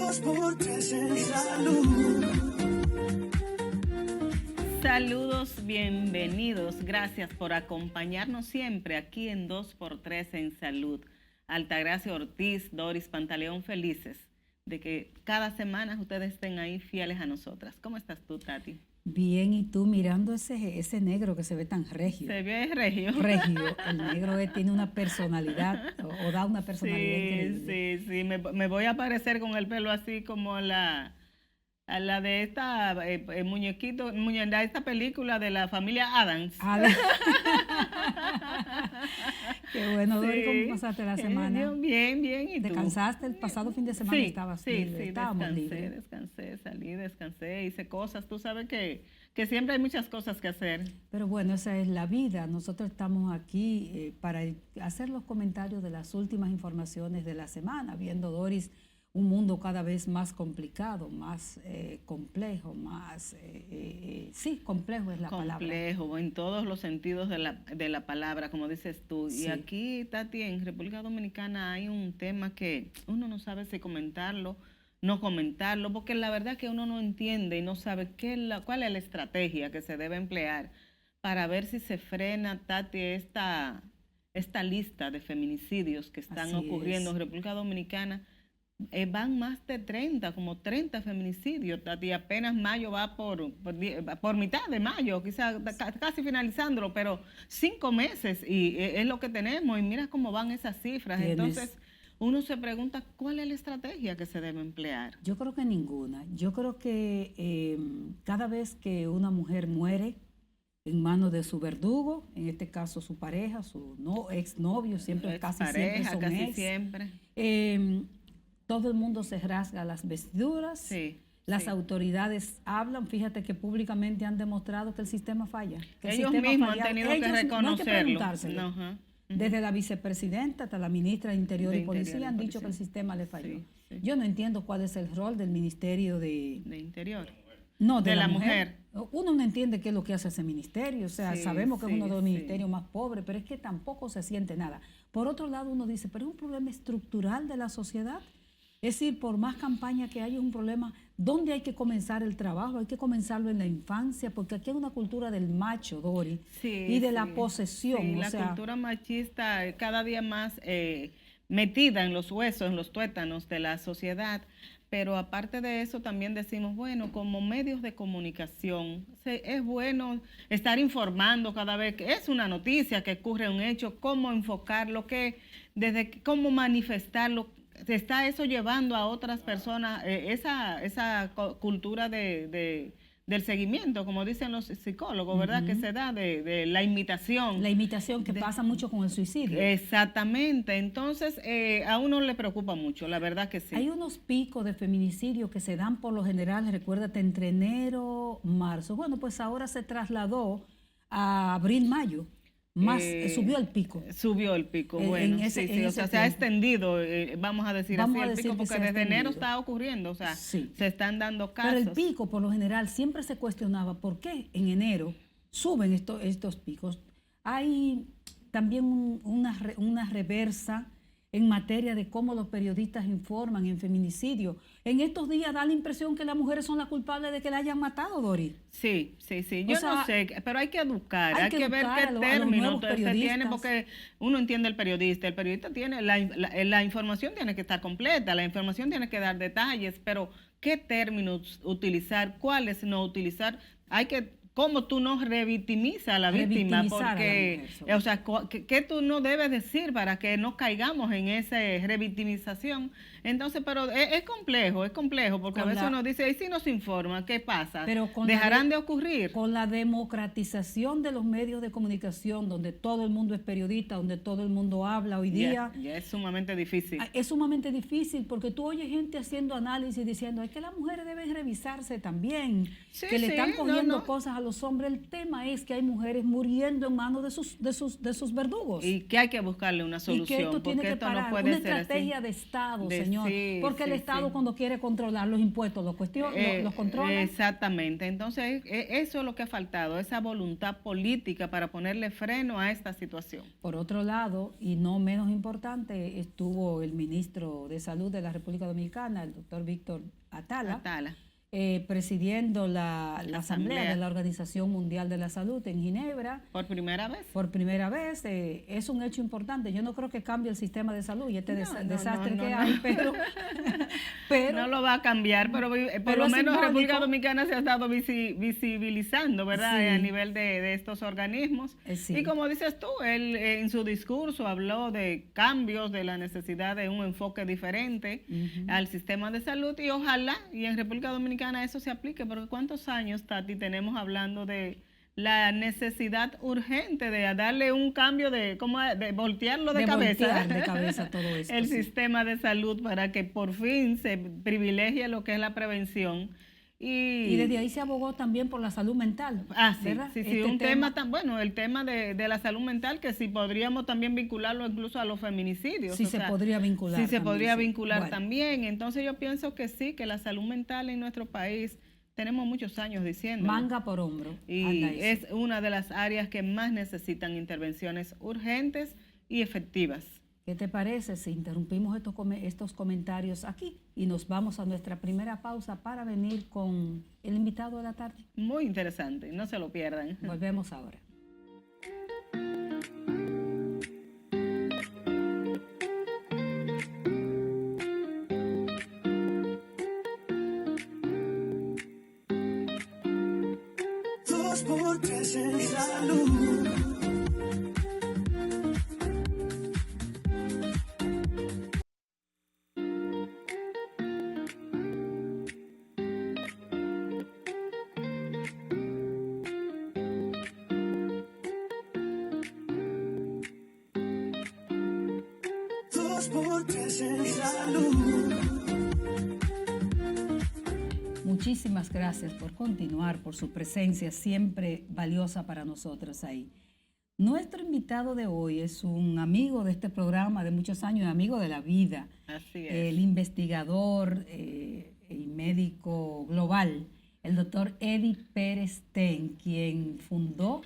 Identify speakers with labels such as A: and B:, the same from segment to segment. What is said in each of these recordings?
A: dos por tres en salud.
B: Saludos, bienvenidos. Gracias por acompañarnos siempre aquí en 2x3 en Salud. Altagracia Ortiz, Doris Pantaleón, felices de que cada semana ustedes estén ahí fieles a nosotras. ¿Cómo estás tú, Tati?
C: Bien, y tú mirando ese negro que se ve tan regio.
B: Se ve regio.
C: Regio. El negro tiene una personalidad, o da una personalidad increíble.
B: Sí. Me voy a aparecer con el pelo así como a la de esta muñequito, de esta película de la familia Addams.
C: Qué bueno, Dori, ¿cómo pasaste la semana?
B: Bien, ¿y tú?
C: ¿Descansaste? El pasado fin de semana estabas libre.
B: Estábamos libres. Descansé, hice cosas. Tú sabes que siempre hay muchas cosas que hacer.
C: Pero bueno, esa es la vida. Nosotros estamos aquí para hacer los comentarios de las últimas informaciones de la semana, viendo, Doris, un mundo cada vez más complicado, más complejo, complejo es la palabra.
B: Complejo, en todos los sentidos de la palabra, como dices tú. Sí. Y aquí, Tati, en República Dominicana hay un tema que uno no sabe si comentarlo, no comentarlo, porque la verdad que uno no entiende y no sabe cuál es la estrategia que se debe emplear para ver si se frena, Tati, esta lista de feminicidios que están ocurriendo en República Dominicana. Van más de 30 feminicidios, Tati, apenas mayo va por mitad de mayo, quizás casi finalizándolo, pero 5 meses y es lo que tenemos y mira cómo van esas cifras. Entonces uno se pregunta cuál es la estrategia que se debe emplear.
C: Yo creo que ninguna. Yo creo que cada vez que una mujer muere en manos de su verdugo, en este caso su pareja, su exnovio, siempre siempre. Todo el mundo se rasga las vestiduras, las autoridades hablan, fíjate que públicamente han demostrado que el sistema falla. Que
B: ellos mismos han tenido que reconocerlo.
C: Desde la vicepresidenta hasta la ministra de Interior y Policía han dicho que el sistema le falló. Yo no entiendo cuál es el rol del Ministerio de
B: Interior.
C: No, de la mujer. Uno no entiende qué es lo que hace ese ministerio, o sea, sabemos que es uno de los ministerios más pobres, pero es que tampoco se siente nada. Por otro lado, uno dice, pero es un problema estructural de la sociedad. Es decir, por más campaña que haya, es un problema. ¿Dónde hay que comenzar el trabajo? Hay que comenzarlo en la infancia, porque aquí hay una cultura del macho, Dori, y de la posesión.
B: Sí, la cultura machista cada día más metida en los huesos, en los tuétanos de la sociedad. Pero aparte de eso, también decimos, bueno, como medios de comunicación, es bueno estar informando cada vez que es una noticia, que ocurre un hecho, cómo enfocarlo, cómo manifestarlo. Se está eso llevando a otras personas esa cultura del seguimiento, como dicen los psicólogos, ¿verdad? Que se da de la imitación.
C: La imitación que pasa mucho con el suicidio.
B: Exactamente. Entonces, a uno le preocupa mucho, la verdad que sí.
C: Hay unos picos de feminicidio que se dan por lo general, recuérdate, entre enero, marzo. Bueno, pues ahora se trasladó a abril, mayo. Subió el pico.
B: Subió el pico, bueno, o sea, se ha extendido, vamos a decir así, el pico, porque desde enero está ocurriendo, o sea, se están dando casos.
C: Pero el pico, por lo general, siempre se cuestionaba por qué en enero suben estos picos. Hay también una reversa en materia de cómo los periodistas informan en feminicidio. En estos días da la impresión que las mujeres son las culpables de que la hayan matado, Dori.
B: Sí. Yo no sé, pero hay que educar, hay que ver qué términos se tiene, porque uno entiende el periodista tiene, la información tiene que estar completa, la información tiene que dar detalles, pero qué términos utilizar, cuáles no utilizar, cómo tú no revictimizas a la víctima, porque, o sea, ¿qué tú no debes decir para que no caigamos en esa revictimización? Entonces, pero es complejo, porque a veces uno dice, ¿y si nos informa? ¿Qué pasa? ¿Dejarán de ocurrir?
C: Con la democratización de los medios de comunicación, donde todo el mundo es periodista, donde todo el mundo habla hoy día.
B: Ya es sumamente difícil.
C: Es sumamente difícil, porque tú oyes gente haciendo análisis diciendo, es que las mujeres deben revisarse también, que le están cogiendo cosas a los hombres. El tema es que hay mujeres muriendo en manos de sus verdugos.
B: Y que hay que buscarle una solución,
C: y que esto tiene que parar, una estrategia de Estado, señores. señor.
B: Sí,
C: porque el
B: sí,
C: Estado
B: sí.
C: cuando quiere controlar los impuestos, los controla.
B: Exactamente. Entonces, eso es lo que ha faltado, esa voluntad política para ponerle freno a esta situación.
C: Por otro lado, y no menos importante, estuvo el ministro de Salud de la República Dominicana, el doctor Víctor Atala,
B: Atala.
C: presidiendo la Asamblea de la Organización Mundial de la Salud en Ginebra.
B: ¿Por primera vez?
C: Por primera vez. Es un hecho importante. Yo no creo que cambie el sistema de salud y este desastre que hay, pero
B: no lo va a cambiar, pero por lo menos República Dominicana se ha estado visibilizando, ¿verdad? Sí. A nivel de estos organismos.
C: Sí.
B: Y como dices tú, él en su discurso habló de cambios, de la necesidad de un enfoque diferente al sistema de salud y ojalá, y en República Dominicana eso se aplique, porque ¿cuántos años, Tati, tenemos hablando de la necesidad urgente de darle un cambio de voltearlo de cabeza?
C: Voltear de cabeza todo esto.
B: El sistema de salud para que por fin se privilegie lo que es la prevención. Y
C: desde ahí se abogó también por la salud mental.
B: Sí, ¿verdad? Sí, un tema tan bueno, el tema de la salud mental, que si podríamos también vincularlo incluso a los feminicidios.
C: Sí, se podría vincular.
B: Sí, se podría vincular también. Entonces yo pienso que sí, que la salud mental en nuestro país tenemos muchos años diciendo.
C: Manga por hombro.
B: Y es una de las áreas que más necesitan intervenciones urgentes y efectivas.
C: ¿Qué te parece si interrumpimos estos comentarios aquí y nos vamos a nuestra primera pausa para venir con el invitado de la tarde?
B: Muy interesante, no se lo pierdan.
C: Volvemos ahora.
A: Dos por tres en salud.
C: Muchísimas gracias por continuar, por su presencia siempre valiosa para nosotros ahí. Nuestro invitado de hoy es un amigo de este programa de muchos años, amigo de la vida.
B: Así es.
C: El investigador y médico global, el doctor Eddie Pérez Ten, quien fundó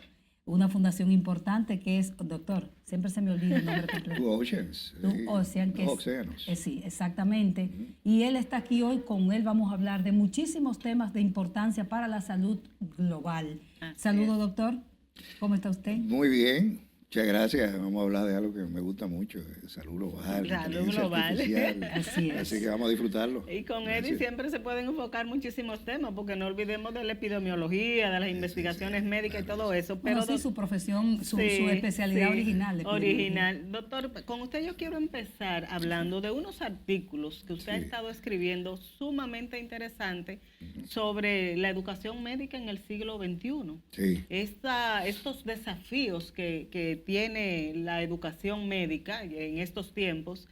C: una fundación importante que es, doctor, siempre se me olvida el nombre completo.
D: Blue Oceans.
C: Blue Ocean, que
D: Los océanos.
C: Sí, exactamente. Y él está aquí hoy, con él vamos a hablar de muchísimos temas de importancia para la salud global. Saludos, doctor. ¿Cómo está usted?
D: Muy bien. Muchas gracias. Vamos a hablar de algo que me gusta mucho, salud global, artificial. Así que vamos a disfrutarlo.
B: Y con Eddie siempre se pueden enfocar muchísimos temas, porque no olvidemos de la epidemiología, de las investigaciones médicas y todo eso. Pero
C: sí, su profesión, su especialidad original.
B: Original. Doctor, con usted yo quiero empezar hablando de unos artículos que usted ha estado escribiendo sumamente interesantes sobre la educación médica en el siglo XXI.
D: Sí.
B: Estos desafíos que tiene la educación médica en estos tiempos,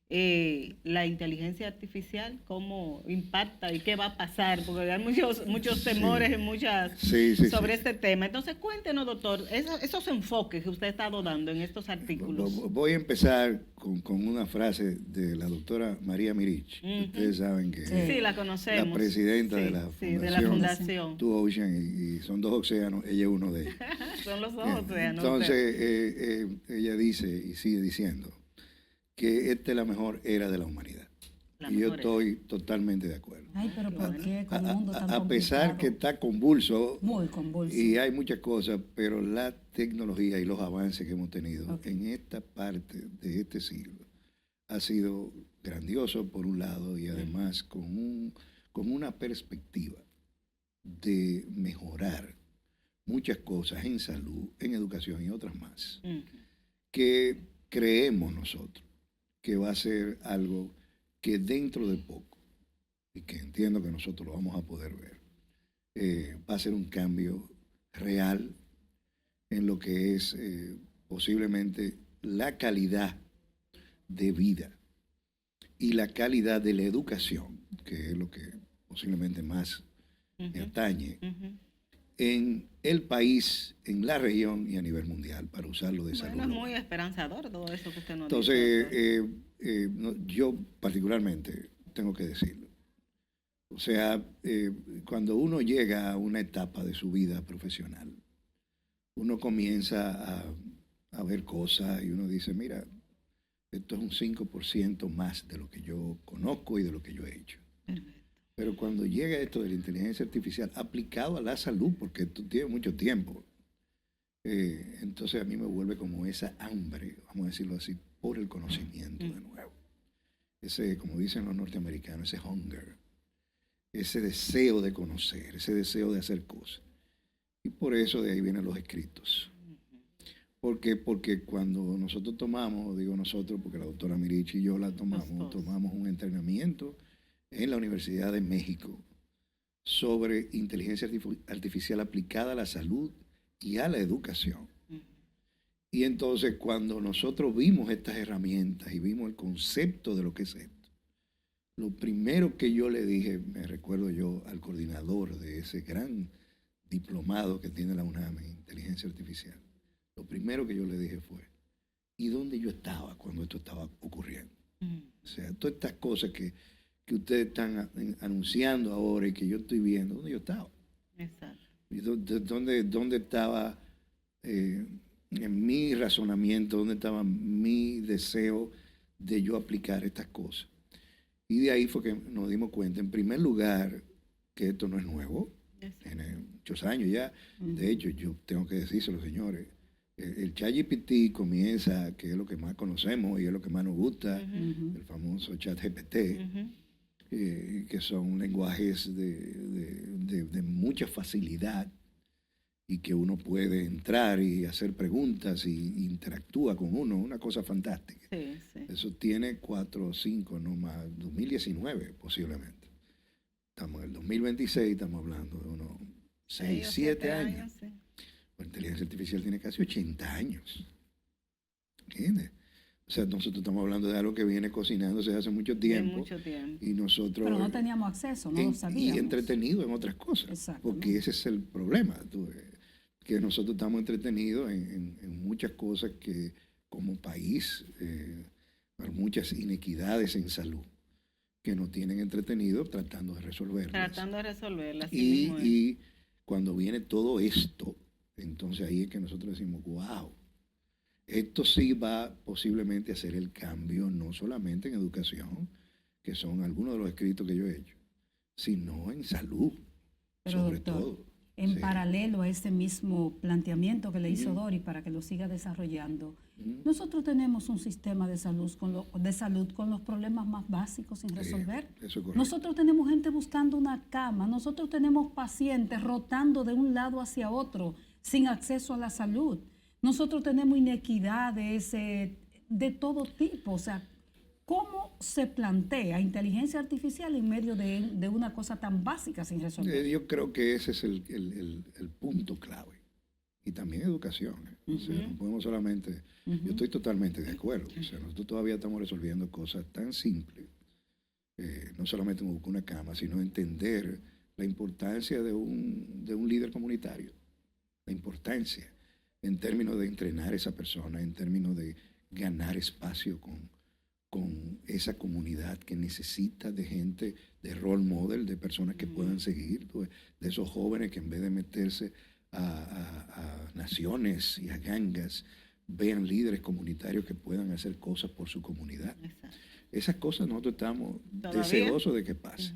B: la inteligencia artificial, cómo impacta y qué va a pasar, porque hay muchos temores y sobre este tema. Entonces, cuéntenos, doctor, esos enfoques que usted ha estado dando en estos artículos.
D: Voy a empezar con una frase de la doctora María Mirich. Ustedes saben que
B: la conocemos.
D: La presidenta de la
B: fundación.
D: Blue Ocean, y son dos océanos, ella es uno de ellos.
B: Son los dos océanos.
D: Entonces, ella dice y sigue diciendo que esta es la mejor era de la humanidad. Y yo estoy totalmente de acuerdo.
C: Ay, pero ¿por qué con un mundo tan complicado?
D: A pesar que está convulso,
C: muy convulso,
D: y hay muchas cosas, pero la tecnología y los avances que hemos tenido en esta parte de este siglo ha sido grandioso por un lado, y además con una perspectiva de mejorar muchas cosas en salud, en educación y otras más, que creemos nosotros que va a ser algo que dentro de poco, y que entiendo que nosotros lo vamos a poder ver, va a ser un cambio real en lo que es posiblemente la calidad de vida y la calidad de la educación, que es lo que posiblemente más me atañe, en el país, en la región y a nivel mundial, para usarlo de salud.
B: Bueno, es muy esperanzador todo eso que usted nos
D: Entonces,
B: dice.
D: yo particularmente tengo que decirlo. O sea, cuando uno llega a una etapa de su vida profesional, uno comienza a ver cosas y uno dice, mira, esto es un 5% más de lo que yo conozco y de lo que yo he hecho.
B: Perfecto.
D: Pero cuando llega esto de la inteligencia artificial aplicado a la salud, porque esto tiene mucho tiempo, entonces a mí me vuelve como esa hambre, vamos a decirlo así, por el conocimiento de nuevo. Ese, como dicen los norteamericanos, ese hunger, ese deseo de conocer, ese deseo de hacer cosas. Y por eso de ahí vienen los escritos. Porque cuando nosotros tomamos, digo nosotros, porque la doctora Mirichi y yo la tomamos un entrenamiento en la Universidad de México sobre inteligencia artificial aplicada a la salud y a la educación. Y entonces cuando nosotros vimos estas herramientas y vimos el concepto de lo que es esto, lo primero que yo le dije, me recuerdo yo al coordinador de ese gran diplomado que tiene la UNAM en inteligencia artificial, lo primero que yo le dije fue, ¿y dónde yo estaba cuando esto estaba ocurriendo? O sea, todas estas cosas que ustedes están anunciando ahora y que yo estoy viendo, ¿dónde yo estaba?
B: Exacto.
D: ¿Y dónde estaba en mi razonamiento, dónde estaba mi deseo de yo aplicar estas cosas? Y de ahí fue que nos dimos cuenta, en primer lugar, que esto no es nuevo, tiene muchos años ya. De hecho, yo tengo que decírselo, señores, el ChatGPT comienza, que es lo que más conocemos y es lo que más nos gusta, el famoso ChatGPT, que son lenguajes de mucha facilidad y que uno puede entrar y hacer preguntas y interactúa con uno, una cosa fantástica.
B: Sí, sí.
D: Eso tiene 4 o 5, no más, 2019 posiblemente. Estamos en el 2026, estamos hablando de unos 6, 7 años.
B: Sí.
D: La inteligencia artificial tiene casi 80 años. ¿Entiendes? O sea, nosotros estamos hablando de algo que viene cocinándose hace mucho tiempo.
B: Mucho tiempo.
D: Y nosotros...
C: Pero no teníamos acceso, no lo sabíamos.
D: Y entretenido en otras cosas. Porque ese es el problema. Que nosotros estamos entretenidos en muchas cosas que como país, hay muchas inequidades en salud que nos tienen entretenidos tratando de resolverlas.
B: Tratando de resolverlas.
D: Y cuando viene todo esto, entonces ahí es que nosotros decimos, wow, esto sí va posiblemente a hacer el cambio, no solamente en educación, que son algunos de los escritos que yo he hecho, sino en salud,
C: pero,
D: sobre
C: doctor,
D: todo.
C: En paralelo a este mismo planteamiento que le hizo Dori para que lo siga desarrollando, nosotros tenemos un sistema de salud con los problemas más básicos sin resolver.
D: Eso es correcto.
C: Nosotros tenemos gente buscando una cama, nosotros tenemos pacientes rotando de un lado hacia otro sin acceso a la salud. Nosotros tenemos inequidades de todo tipo. O sea, ¿cómo se plantea inteligencia artificial en medio de una cosa tan básica sin resolver?
D: Yo creo que ese es el punto clave. Y también educación. O sea, no podemos solamente... Yo estoy totalmente de acuerdo. O sea, nosotros todavía estamos resolviendo cosas tan simples. No solamente buscar una cama, sino entender la importancia de un líder comunitario. La importancia en términos de entrenar a esa persona, en términos de ganar espacio con esa comunidad que necesita de gente, de role model, de personas que puedan seguir, de esos jóvenes que en vez de meterse a naciones y a gangas, vean líderes comunitarios que puedan hacer cosas por su comunidad.
B: Exacto.
D: Esas cosas nosotros estamos
B: ¿Todavía?
D: deseosos de que pase.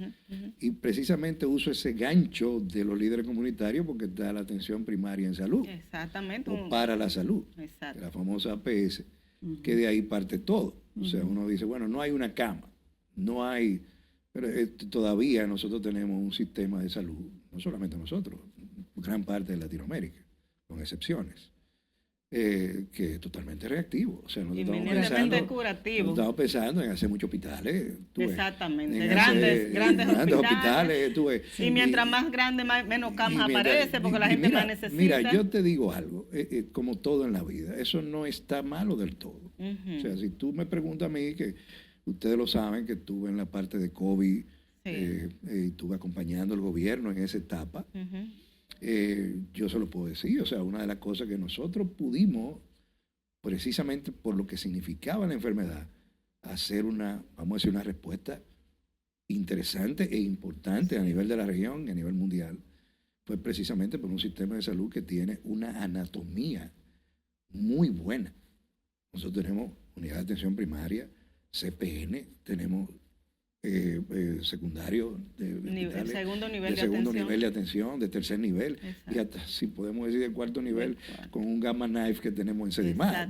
D: Y precisamente uso ese gancho de los líderes comunitarios porque da la atención primaria en salud.
B: Exactamente.
D: O para la salud.
B: Exacto.
D: La famosa APS, que de ahí parte todo. O sea, uno dice, bueno, no hay una cama, no hay... Pero todavía nosotros tenemos un sistema de salud, no solamente nosotros, gran parte de Latinoamérica, con excepciones, que es totalmente reactivo. O sea, nosotros
B: curativo.
D: Estamos pensando en hacer muchos hospitales.
B: Exactamente, grandes hospitales. Y mientras más grande, menos camas aparece, porque la gente más necesita.
D: Mira, yo te digo algo, como todo en la vida, eso no está malo del todo. O sea, si tú me preguntas a mí, que ustedes lo saben, que estuve en la parte de COVID, estuve acompañando al gobierno en esa etapa, yo se lo puedo decir. O sea, una de las cosas que nosotros pudimos, precisamente por lo que significaba la enfermedad, hacer vamos a decir, una respuesta interesante e importante a nivel de la región y a nivel mundial, fue precisamente por un sistema de salud que tiene una anatomía muy buena. Nosotros tenemos unidad de atención primaria, CPN, tenemos secundario de
B: segundo nivel
D: de atención, de tercer nivel, exacto, y hasta si podemos decir de cuarto nivel, con un Gamma Knife que tenemos en Sedimar.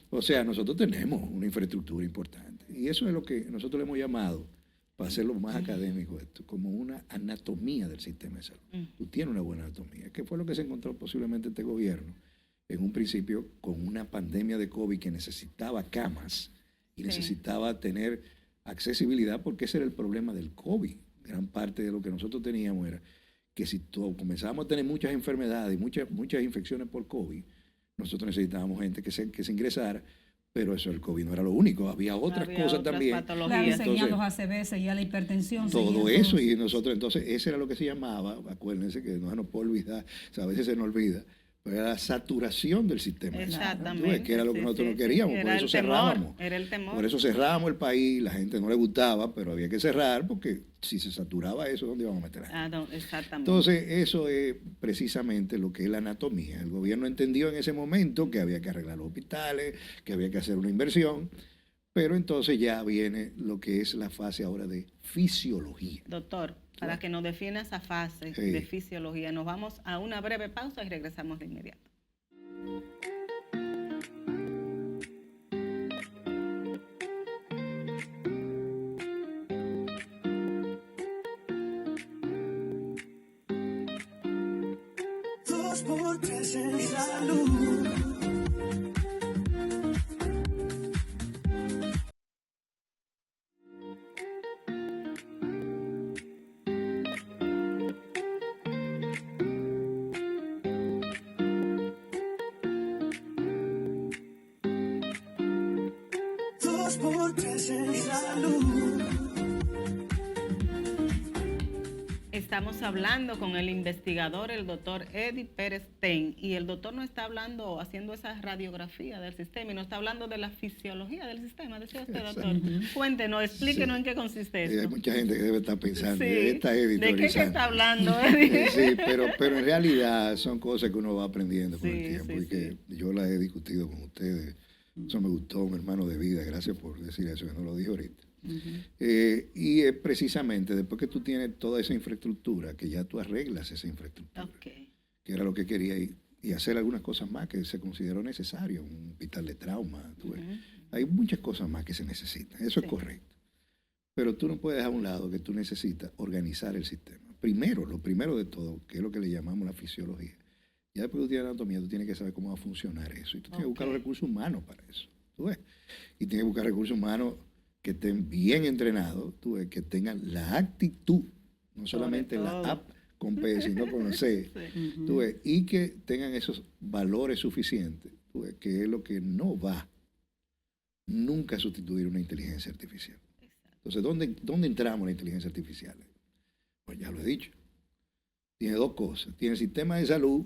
D: O sea, nosotros tenemos una infraestructura importante y eso es lo que nosotros le hemos llamado, para hacerlo más académico esto, como una anatomía del sistema de salud. Tú tienes una buena anatomía, que fue lo que se encontró posiblemente este gobierno en un principio con una pandemia de COVID que necesitaba camas y necesitaba tener accesibilidad, porque ese era el problema del COVID. Gran parte de lo que nosotros teníamos era que si comenzábamos a tener muchas enfermedades, muchas infecciones por COVID, nosotros necesitábamos gente que se ingresara, pero eso el COVID no era lo único, había otras cosas también.
C: Claro, seguían los ACV, seguía la hipertensión.
D: Todo eso, y nosotros entonces, ese era lo que se llamaba, acuérdense que no se nos puede olvidar, o sea, a veces se nos olvida, pero era la saturación del sistema.
B: Exactamente.
D: Que era lo que nosotros no queríamos, por eso cerrábamos.
B: Era el temor.
D: Por eso cerrábamos el país, la gente no le gustaba, pero había que cerrar, porque si se saturaba eso, ¿dónde íbamos a meter a gente?
B: Exactamente.
D: Entonces, eso es precisamente lo que es la anatomía. El gobierno entendió en ese momento que había que arreglar los hospitales, que había que hacer una inversión, pero entonces ya viene lo que es la fase ahora de fisiología.
B: Doctor, para que nos defina esa fase de fisiología, nos vamos a una breve pausa y regresamos de inmediato.
A: Dos por tres en salud. Dos por tres en salud.
B: Estamos hablando con el investigador, el doctor Eddie Pérez Ten, y el doctor nos está hablando, haciendo esa radiografía del sistema, y nos está hablando de la fisiología del sistema. Decía usted, doctor. Cuéntenos, explíquenos en qué consiste esto.
D: Hay mucha gente que debe estar pensando, está editorizando.
B: ¿De qué está hablando, Eddie?
D: Sí, pero en realidad son cosas que uno va aprendiendo con el tiempo, y que yo las he discutido con ustedes. Eso me gustó, un hermano de vida. Gracias por decir eso, que no lo dije ahorita. Y es precisamente después que tú tienes toda esa infraestructura, que ya tú arreglas esa infraestructura, que era lo que quería, y hacer algunas cosas más que se consideró necesario, un hospital de trauma. Hay muchas cosas más que se necesitan, eso es correcto. Pero tú no puedes dejar a un lado que tú necesitas organizar el sistema. Primero, lo primero de todo, que es lo que le llamamos la fisiología. Ya después de tu anatomía, tú tienes que saber cómo va a funcionar eso. Y tú tienes que buscar los recursos humanos para eso. ¿Tú ves? Y tienes que buscar recursos humanos que estén bien entrenados, ¿tú ves? Que tengan la actitud, no solamente la app con P, sino con C. ¿Tú ves? Y que tengan esos valores suficientes, ¿tú ves? Que es lo que no va nunca a sustituir una inteligencia artificial. Entonces, ¿dónde entramos en la inteligencia artificial? Pues ya lo he dicho. Tiene dos cosas. Tiene el sistema de salud,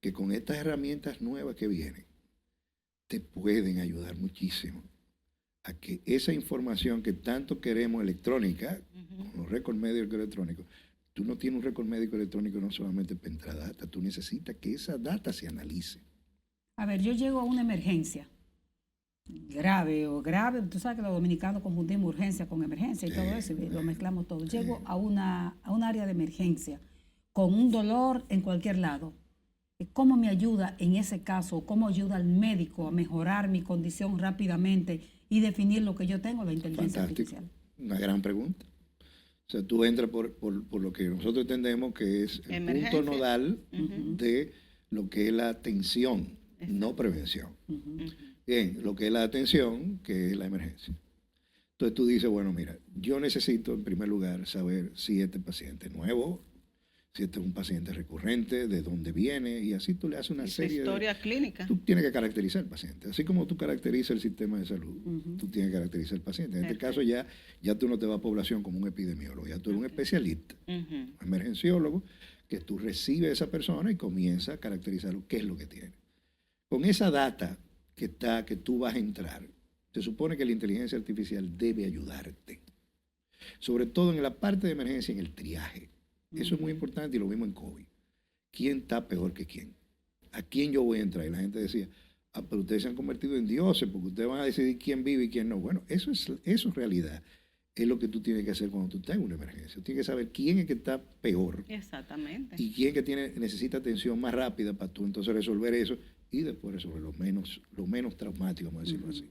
D: que con estas herramientas nuevas que vienen, te pueden ayudar muchísimo a que esa información que tanto queremos electrónica, con los récords médicos electrónicos, tú no tienes un récord médico electrónico no solamente para entrar data, tú necesitas que esa data se analice.
C: A ver, yo llego a una emergencia grave, tú sabes que los dominicanos confundimos urgencia con emergencia y todo eso, y lo mezclamos todo. Llego a un área de emergencia con un dolor en cualquier lado. ¿Cómo me ayuda en ese caso? ¿Cómo ayuda al médico a mejorar mi condición rápidamente y definir lo que yo tengo, la inteligencia artificial?
D: Una gran pregunta. O sea, tú entras por lo que nosotros entendemos que es el punto nodal de lo que es la atención, no prevención. Bien, lo que es la atención, que es la emergencia. Entonces tú dices, bueno, mira, yo necesito en primer lugar saber si este paciente es nuevo, si este es un paciente recurrente, de dónde viene, y así tú le haces una serie de
B: historia clínica.
D: Tú tienes que caracterizar al paciente. Así como tú caracterizas el sistema de salud, tú tienes que caracterizar al paciente. En este caso ya tú no te vas a población como un epidemiólogo, ya tú eres un especialista, un emergenciólogo, que tú recibes a esa persona y comienzas a caracterizar qué es lo que tiene. Con esa data que tú vas a entrar, se supone que la inteligencia artificial debe ayudarte, sobre todo en la parte de emergencia, en el triaje. Eso es muy importante y lo vimos en COVID. ¿Quién está peor que quién? ¿A quién yo voy a entrar? Y la gente decía, pero ustedes se han convertido en dioses porque ustedes van a decidir quién vive y quién no. Bueno, eso en realidad es lo que tú tienes que hacer cuando tú estás en una emergencia. Tú tienes que saber quién es que está peor.
B: Exactamente.
D: Y quién es que necesita atención más rápida para tú entonces resolver eso y después resolver lo menos traumático, vamos a decirlo así.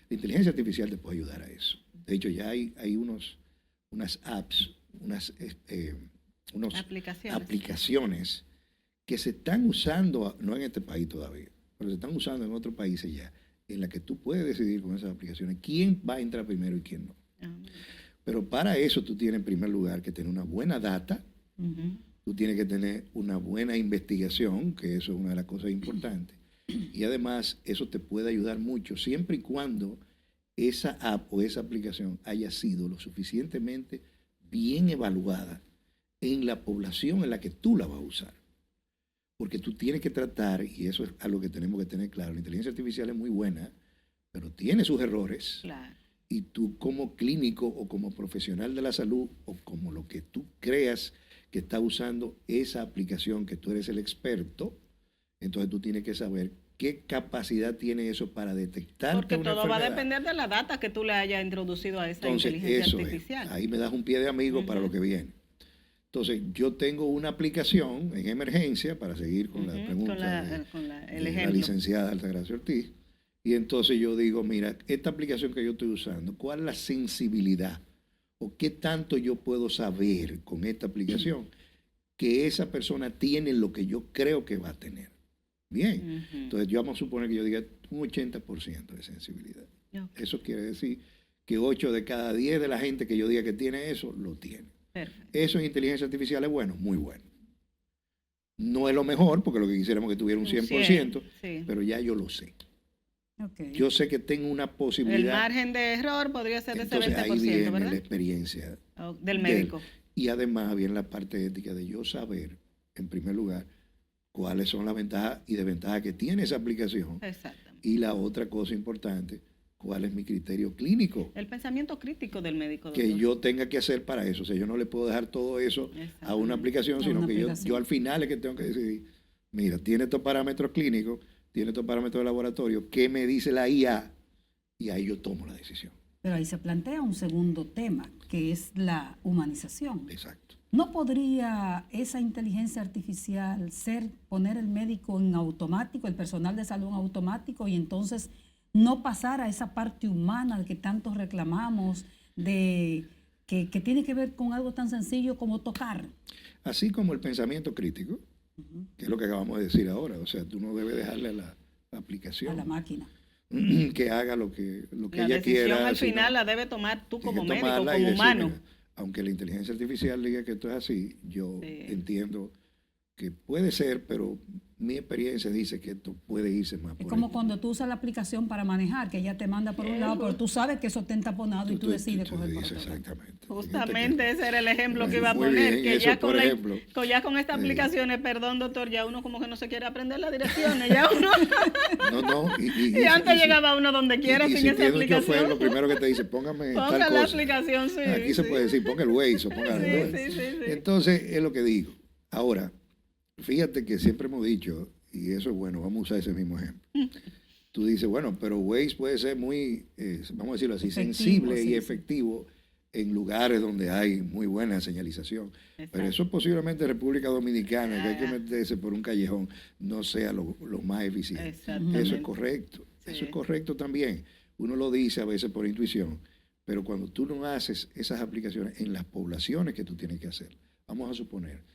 D: La inteligencia artificial te puede ayudar a eso. De hecho, ya hay unas apps, unas aplicaciones que se están usando, no en este país todavía, pero se están usando en otros países ya, en la que tú puedes decidir con esas aplicaciones quién va a entrar primero y quién no. Pero para eso tú tienes en primer lugar que tener una buena data, tú tienes que tener una buena investigación, que eso es una de las cosas importantes, y además eso te puede ayudar mucho siempre y cuando esa app o esa aplicación haya sido lo suficientemente bien evaluada en la población en la que tú la vas a usar. Porque tú tienes que tratar, y eso es algo que tenemos que tener claro, la inteligencia artificial es muy buena, pero tiene sus errores.
B: Claro.
D: Y tú como clínico o como profesional de la salud o como lo que tú creas que está usando esa aplicación, que tú eres el experto, entonces tú tienes que saber qué capacidad tiene eso para detectar.
B: Porque todo va a depender de la data que tú le hayas introducido a esa inteligencia artificial.
D: Ahí me das un pie de amigo para lo que viene. Entonces, yo tengo una aplicación en emergencia, para seguir con la pregunta de la licenciada Altagracia Ortiz, y entonces yo digo, mira, esta aplicación que yo estoy usando, ¿cuál es la sensibilidad? ¿O qué tanto yo puedo saber con esta aplicación que esa persona tiene lo que yo creo que va a tener? Bien, entonces yo vamos a suponer que yo diga un 80% de sensibilidad. Okay. Eso quiere decir que 8 de cada 10 de la gente que yo diga que tiene eso, lo tiene.
B: Perfecto.
D: Eso en inteligencia artificial es bueno, muy bueno. No es lo mejor, porque lo que quisiéramos que tuviera un 100%, sí, pero ya yo lo sé. Okay. Yo sé que tengo una posibilidad.
B: El margen de error podría ser de ese 20%,
D: ahí viene,
B: ¿verdad?
D: La experiencia
B: del médico.
D: Y además viene la parte ética de yo saber, en primer lugar, cuáles son las ventajas y desventajas que tiene esa aplicación.
B: Exactamente.
D: Y la otra cosa importante, cuál es mi criterio clínico.
B: El pensamiento crítico del médico.
D: Doctor. Que yo tenga que hacer para eso. O sea, yo no le puedo dejar todo eso a una aplicación, sino que yo al final es que tengo que decidir, mira, tiene estos parámetros clínicos, tiene estos parámetros de laboratorio, ¿qué me dice la IA? Y ahí yo tomo la decisión.
C: Pero ahí se plantea un segundo tema, que es la humanización.
D: Exacto.
C: ¿No podría esa inteligencia artificial poner el médico en automático, el personal de salud en automático, y entonces no pasar a esa parte humana de que tanto reclamamos, que tiene que ver con algo tan sencillo como tocar?
D: Así como el pensamiento crítico, que es lo que acabamos de decir ahora, o sea, tú no debes dejarle a la aplicación,
C: a la máquina,
D: que haga lo que ella quiera. La
B: decisión al final la debe tomar tú como médico, como humano.
D: Decir, aunque la inteligencia artificial diga que esto es así, yo entiendo que puede ser, pero mi experiencia dice que esto puede irse más por
C: Es como cuando tú usas la aplicación para manejar, que ella te manda por un lado, pero tú sabes que eso está entaponado y tú decides coger por otro lado.
D: Exactamente.
B: Justamente ese era el ejemplo que iba a poner, bien, que ya con estas aplicaciones, perdón doctor, ya uno como que no se quiere aprender las direcciones, ya uno... y antes llegaba uno donde quiera sin esa aplicación.
D: Chofer, lo primero que te dice, póngame tal cosa.
B: La aplicación, sí.
D: Aquí se puede decir, ponga el Waze o ponga el
B: sí.
D: Entonces, es lo que digo. Ahora, fíjate que siempre hemos dicho, y eso es bueno, vamos a usar ese mismo ejemplo. Tú dices, bueno, pero Waze puede ser muy, vamos a decirlo así, sensible y efectivo en lugares donde hay muy buena señalización. Exacto. Pero eso posiblemente en República Dominicana, que hay que meterse por un callejón, no sea lo más eficiente. Eso es correcto. Sí. Eso es correcto también. Uno lo dice a veces por intuición, pero cuando tú no haces esas aplicaciones en las poblaciones que tú tienes que hacer, vamos a suponer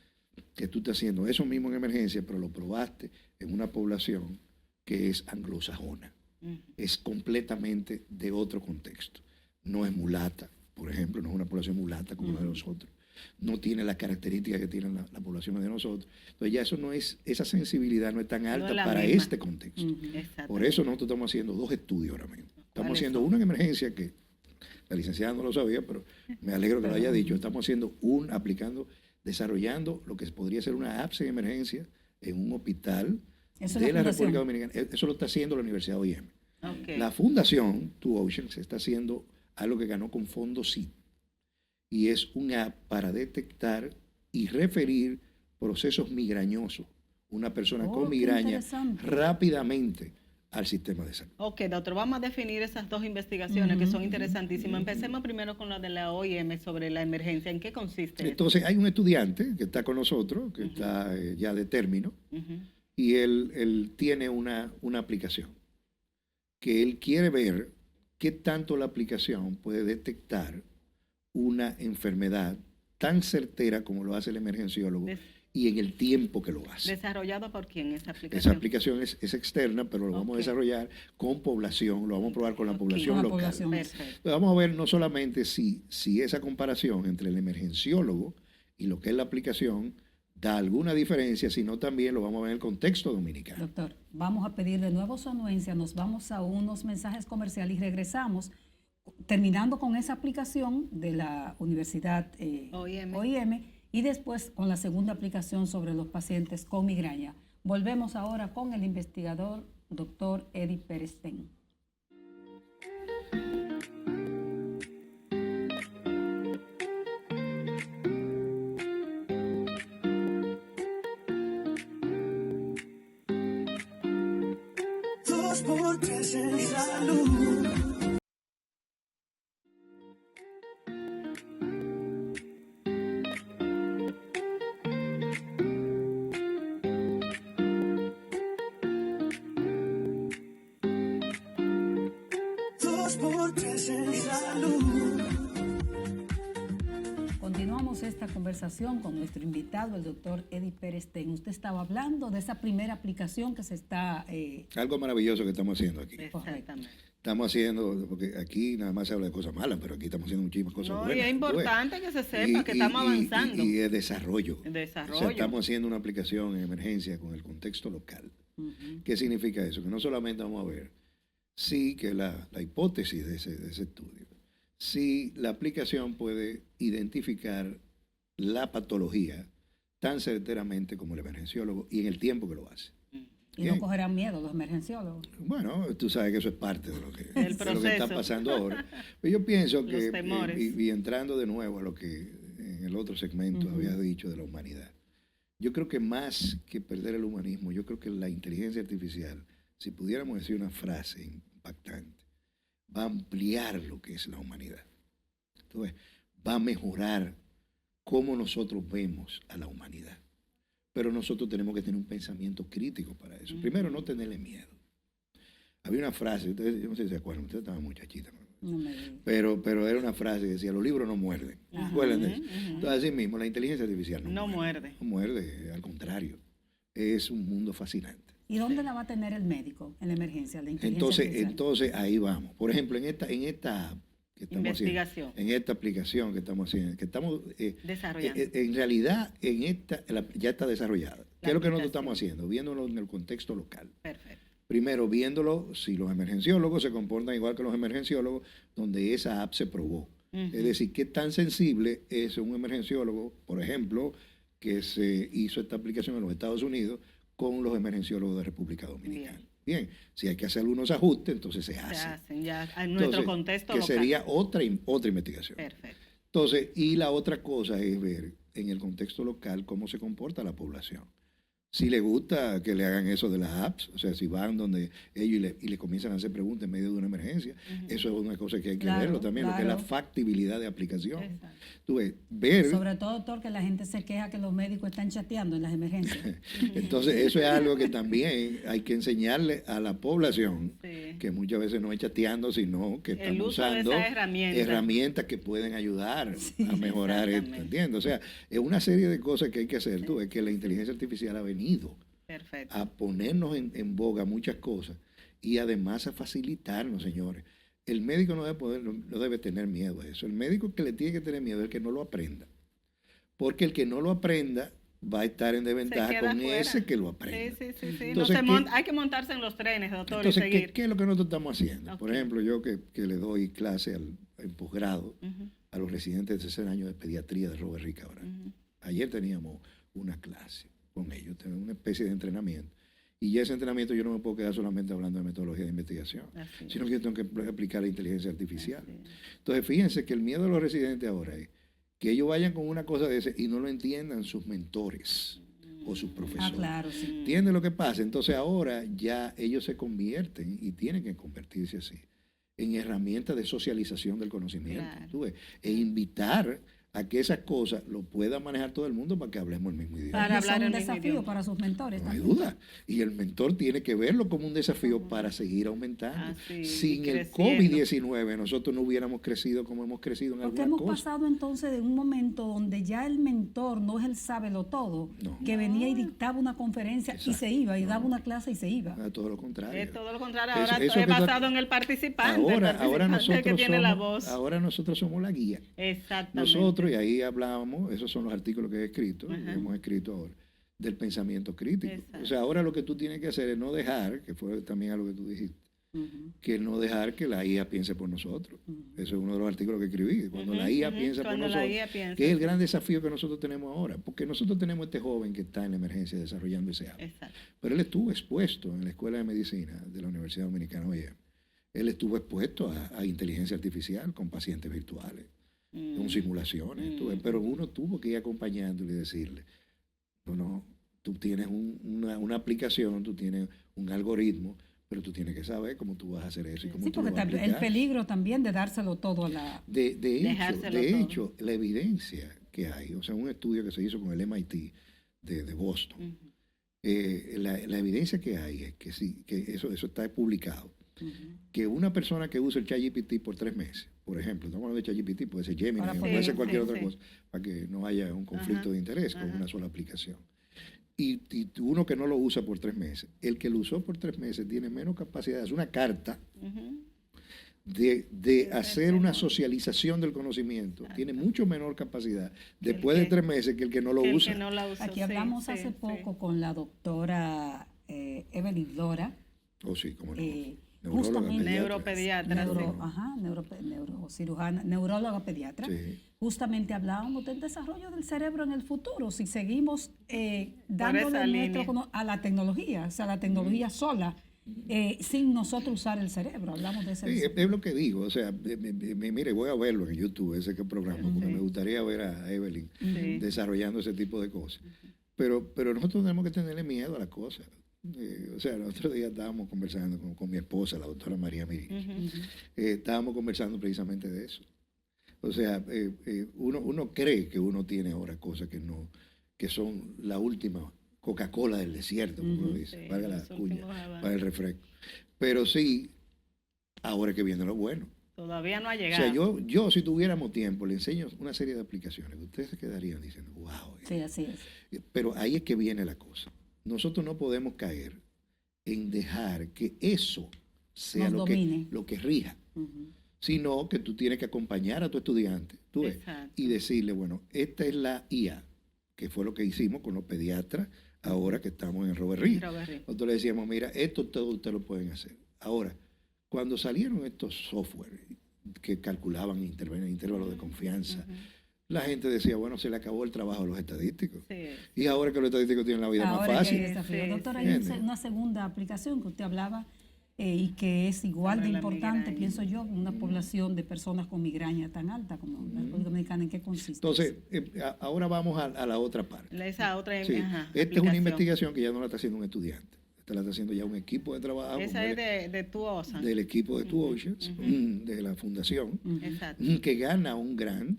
D: que tú estás haciendo eso mismo en emergencia, pero lo probaste en una población que es anglosajona. Es completamente de otro contexto. No es mulata, por ejemplo, no es una población mulata como la de nosotros. No tiene las características que tienen las poblaciones de nosotros. Entonces ya eso no es, esa sensibilidad no es tan alta para este contexto. Por eso nosotros estamos haciendo 2 estudios ahora mismo. Estamos haciendo uno en emergencia, que la licenciada no lo sabía, pero me alegro que lo haya dicho. Estamos haciendo aplicando desarrollando lo que podría ser una app en emergencia en un hospital
C: Eso
D: de
C: es
D: la
C: la
D: República
C: fundación.
D: Dominicana. Eso lo está haciendo la Universidad OIM.
B: Ok.
D: La fundación Two Oceans está haciendo algo que ganó con fondos SID, y es un app para detectar y referir procesos migrañosos. Una persona
C: Oh,
D: con
C: qué
D: migraña
C: interesante.
D: rápidamente al sistema de salud.
B: Ok, doctor, vamos a definir esas dos investigaciones que son interesantísimas. Empecemos primero con la de la OIM sobre la emergencia. ¿En qué consiste esto?
D: Entonces, hay un estudiante que está con nosotros, que está ya de término,
B: Ujú.
D: y él tiene una aplicación que él quiere ver qué tanto la aplicación puede detectar una enfermedad tan certera como lo hace el emergenciólogo
B: Des-
D: y en el tiempo que lo hace.
B: ¿Desarrollado por quién esa aplicación?
D: Esa aplicación es externa, pero lo vamos a
B: Ok.
D: desarrollar con población, lo vamos a probar con la
B: Ok.
D: población
C: Con la
D: local.
C: población.
B: Perfecto.
D: Vamos a ver no solamente si esa comparación entre el emergenciólogo y lo que es la aplicación da alguna diferencia, sino también lo vamos a ver en el contexto dominicano.
C: Doctor, vamos a pedir de nuevo su anuencia, nos vamos a unos mensajes comerciales y regresamos terminando con esa aplicación de la Universidad OIM y después con la segunda aplicación sobre los pacientes con migraña. Volvemos ahora con el investigador doctor Eddie Pérez Ten.
A: Dos por tres en salud. Dos por tres en salud.
C: Continuamos esta conversación con nuestro invitado, el doctor Eddie Pérez Ten. Usted estaba hablando de esa primera aplicación que se está...
D: Algo maravilloso que estamos haciendo aquí.
B: Exactamente.
D: Estamos haciendo, porque aquí nada más se habla de cosas malas, pero aquí estamos haciendo muchísimas cosas
B: No,
D: buenas.
B: y es
D: ¿tú ves?
B: importante que se sepa que estamos avanzando.
D: Y es desarrollo.
B: Desarrollo.
D: O sea, estamos haciendo una aplicación en emergencia con el contexto local. ¿Qué significa eso? Que no solamente vamos a ver si que la hipótesis de ese estudio, si la aplicación puede identificar la patología tan certeramente como el emergenciólogo y en el tiempo que lo hace.
C: Y no cogerán miedo los emergenciólogos.
D: Bueno, tú sabes que eso es parte de lo que,
B: Del
D: de lo que está
B: proceso.
D: pasando ahora. Pero yo pienso
B: Los
D: que,
B: temores.
D: y entrando de nuevo a lo que en el otro segmento había dicho de la humanidad, yo creo que más que perder el humanismo, yo creo que la inteligencia artificial, si pudiéramos decir una frase impactante, va a ampliar lo que es la humanidad. Entonces, va a mejorar cómo nosotros vemos a la humanidad. Pero nosotros tenemos que tener un pensamiento crítico para eso. Primero, no tenerle miedo. Había una frase, ustedes, yo no sé si se acuerdan, ustedes estaban muchachitas, ¿no?
C: No me diga.
D: pero era una frase que decía, los libros no muerden. ¿Recuerdan de eso? Entonces, así mismo, la inteligencia artificial
B: No muerde.
D: No muerde, al contrario. Es un mundo fascinante.
C: ¿Y dónde la va a tener el médico en la emergencia, la inteligencia artificial?
D: Entonces, ahí vamos. Por ejemplo, en esta app que estamos
B: Investigación.
D: haciendo, en esta aplicación que estamos haciendo, que estamos
B: Desarrollando.
D: en realidad ya está desarrollada. ¿Qué es lo que nosotros
B: aplicación.
D: estamos haciendo? Viéndolo en el contexto local.
B: Perfecto.
D: Primero, viéndolo si los emergenciólogos se comportan igual que los emergenciólogos, donde esa app se probó. Es decir, qué tan sensible es un emergenciólogo, por ejemplo, que se hizo esta aplicación en los Estados Unidos con los emergenciólogos de República Dominicana. Bien, si hay que hacer algunos ajustes, entonces se
B: Se
D: hace.
B: hacen ya en nuestro
D: Entonces,
B: contexto
D: que
B: local.
D: sería otra investigación.
B: Perfecto.
D: Entonces, y la otra cosa es ver en el contexto local cómo se comporta la población. Si le gusta que le hagan eso de las apps, o sea, si van donde ellos y le comienzan a hacer preguntas en medio de una emergencia, eso es una cosa que hay que
C: Claro,
D: verlo también, lo que es la
C: claro.
D: factibilidad de aplicación.
B: Exacto.
D: Tú ves, ver,
C: Sobre todo, doctor, que la gente se queja que los médicos están chateando en las emergencias.
D: entonces eso es algo que también hay que enseñarle a la población,
B: Sí.
D: que muchas veces no es chateando, sino que
B: El
D: están
B: uso de
D: usando
B: esa herramienta.
D: herramientas que pueden ayudar a mejorar esto,
B: exactamente.
D: ¿entiendes? O sea, es una serie de cosas que hay que hacer. Tú ves que la inteligencia artificial ha venido
B: Perfecto.
D: a ponernos en boga muchas cosas y además a facilitarnos, señores. El médico no debe tener miedo a eso. El médico que le tiene que tener miedo es el que no lo aprenda. Porque el que no lo aprenda va a estar en
B: Se
D: desventaja
B: queda
D: con
B: fuera.
D: ese que lo aprenda.
B: Sí.
D: Entonces,
B: Hay que montarse en los trenes, doctor,
D: Entonces,
B: y seguir.
D: ¿qué es lo que nosotros estamos haciendo?
B: Ok.
D: Por ejemplo, yo que le doy clase en posgrado
B: Ujú,
D: a los residentes de tercer año de pediatría de Robert Rick ahora. Ayer teníamos una clase con ellos, tenemos una especie de entrenamiento. Y ya ese entrenamiento yo no me puedo quedar solamente hablando de metodología de investigación, sino que yo tengo que aplicar la inteligencia artificial. Entonces, fíjense que el miedo de los residentes ahora es que ellos vayan con una cosa de ese y no lo entiendan sus mentores o sus profesores.
C: Claro, sí.
D: ¿Entienden lo que pasa? Entonces ahora ya ellos se convierten y tienen que convertirse así en herramientas de socialización del conocimiento.
B: Claro.
D: ¿Tú ves? E invitar a que esas cosas lo pueda manejar todo el mundo para que hablemos el mismo idioma.
C: Para
B: hablar
C: hablar un
B: el mismo
C: desafío
B: idioma.
C: para sus mentores
D: No hay
C: también.
D: duda. Y el mentor tiene que verlo como un desafío para seguir aumentando.
B: Así,
D: Sin el
B: creciendo.
D: COVID-19 nosotros no hubiéramos crecido como hemos crecido en
C: Porque
D: algunas
C: hemos
D: cosas.
C: pasado entonces de un momento donde ya el mentor no es el sábelo todo,
D: No.
C: que venía y dictaba una conferencia y
D: Exacto.
C: se iba, y daba una clase y se iba.
D: Todo lo contrario.
B: Es todo lo contrario.
D: Eso-
B: Ahora
D: eso
B: es
D: que tú-
B: basado en el participante.
D: Ahora,
B: el
D: ahora
B: participante que
D: nosotros
B: tiene la
D: somos,
B: voz.
D: ahora nosotros somos la guía.
B: Exactamente.
D: Nosotros, y ahí hablábamos, esos son los artículos que he escrito,
B: Ajá.
D: que hemos escrito ahora, del pensamiento crítico.
B: Exacto.
D: O sea, ahora lo que tú tienes que hacer es no dejar, que fue también algo que tú dijiste, que no dejar que la IA piense por nosotros. Eso es uno de los artículos que escribí, cuando la IA piensa por
B: Cuando la
D: nosotros,
B: IA piensa,
D: que es el
B: sí.
D: gran desafío que nosotros tenemos ahora, porque nosotros tenemos este joven que está en la emergencia desarrollando ese hábito.
B: Exacto.
D: Pero él estuvo expuesto en la Escuela de Medicina de la Universidad Dominicana OIM. Él estuvo expuesto a inteligencia artificial con pacientes virtuales, con simulaciones. Pero uno tuvo que ir acompañándole y decirle, no, tú tienes una aplicación, tú tienes un algoritmo, pero tú tienes que saber cómo tú vas a hacer eso y cómo
C: Sí,
D: tú lo
C: porque
D: vas a
C: el
D: aplicar.
C: peligro también de dárselo todo a la...
B: Dejárselo
D: De
B: todo.
D: hecho, la evidencia que hay, o sea, un estudio que se hizo con el MIT de Boston, la evidencia que hay es que sí, que eso está publicado, que una persona que usa el ChatGPT por 3 meses, por ejemplo, estamos hablando de ChatGPT, puede ser Gemini,
C: Ahora
D: puede ser
B: sí,
D: cualquier
B: sí,
D: otra
B: sí.
D: cosa, para que no haya un conflicto de interés con
B: ajá.
D: una sola aplicación. Y uno que no lo usa por 3 meses, el que lo usó por 3 meses tiene menos capacidad, es una carta de hacer una socialización del conocimiento, tiene mucho menor capacidad después de 3 meses que el que no lo
B: Que el
D: usa.
B: que no la usa,
C: Aquí
B: sí,
C: hablamos
B: sí,
C: hace
B: sí.
C: poco con la doctora Evelyn Lora,
D: Oh, sí, cómo no.
C: justamente
D: pediatra.
B: Neuropediatra.
C: neurocirujana, neuróloga pediatra.
D: Sí.
C: Justamente hablábamos del desarrollo del cerebro en el futuro, si seguimos dándole
B: esa línea.
C: a la tecnología, o sea, la tecnología sola, sin nosotros usar el cerebro. Hablamos de ese
D: Sí,
C: desarrollo.
D: es lo que digo, o sea, mire, voy a verlo en YouTube, ese que programa, porque me gustaría ver a Evelyn
B: Sí.
D: desarrollando ese tipo de cosas. Pero nosotros tenemos que tenerle miedo a las cosas. O sea, el otro día estábamos conversando con mi esposa, la doctora María Mirich. Estábamos conversando precisamente de eso. O sea, uno cree que uno tiene ahora cosas que son la última Coca-Cola del desierto, como uno dice,
B: Sí,
D: valga la
B: los
D: cuña,
B: últimos avances.
D: para el refresco. Pero sí, ahora que viene lo bueno.
B: Todavía no ha
D: O
B: llegado.
D: sea, yo si tuviéramos tiempo, le enseño una serie de aplicaciones que ustedes se quedarían diciendo, wow.
C: Sí, así es.
D: Pero ahí es que viene la cosa. Nosotros no podemos caer en dejar que eso sea
C: Nos domine.
D: lo que rija, sino que tú tienes que acompañar a tu estudiante, tú ves,
B: Exacto.
D: y decirle, bueno, esta es la IA, que fue lo que hicimos con los pediatras ahora que estamos en Robert Reed.
B: Robert Reed.
D: Nosotros le decíamos, mira, esto todo ustedes lo pueden hacer. Ahora, cuando salieron estos software que calculaban intervalos de confianza, la gente decía, bueno, se le acabó el trabajo a los estadísticos.
B: Sí.
D: Y ahora que los estadísticos tienen la vida
C: Ahora
D: más
C: que
D: fácil.
C: hay desafío.
B: Sí,
C: Doctora,
B: sí.
C: hay
D: ¿Entiendes?
C: una segunda aplicación que usted hablaba y que es igual
B: Sobre
C: de
B: la
C: importante,
B: migraña.
C: pienso yo, en una población de personas con migraña tan alta como la República Dominicana. ¿En qué consiste?
D: Entonces, ahora vamos a la otra parte.
B: Esa otra
D: Sí,
B: ajá,
D: esta es una
B: aplicación.
D: investigación que ya no la está haciendo un estudiante. Esta la está haciendo ya un equipo de trabajo.
B: Esa
D: como
B: es de tu OSA.
D: del equipo de Two Oceans, de la fundación,
B: Exacto.
D: que gana un grant,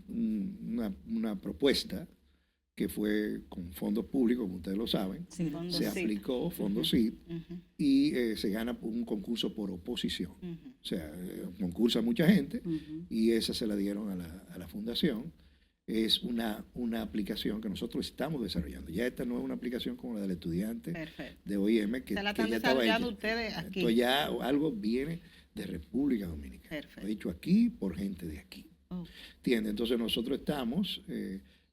D: una propuesta que fue con fondos públicos, como ustedes lo saben,
C: Sí,
B: Fondo
D: se
B: SID.
D: aplicó, fondo SID, y se gana por un concurso por oposición. O sea, concursa mucha gente y esa se la dieron a la fundación. Es una aplicación que nosotros estamos desarrollando. Ya esta no es una aplicación como la del estudiante
B: Perfecto.
D: de OIM, que
B: Se la
D: que
B: están
D: ya estaba hecha.
B: desarrollando ustedes aquí.
D: Esto ya algo viene de República Dominicana.
B: Perfecto.
D: Hecho aquí por gente de aquí.
B: Oh.
D: ¿Entiendes? Entonces nosotros estamos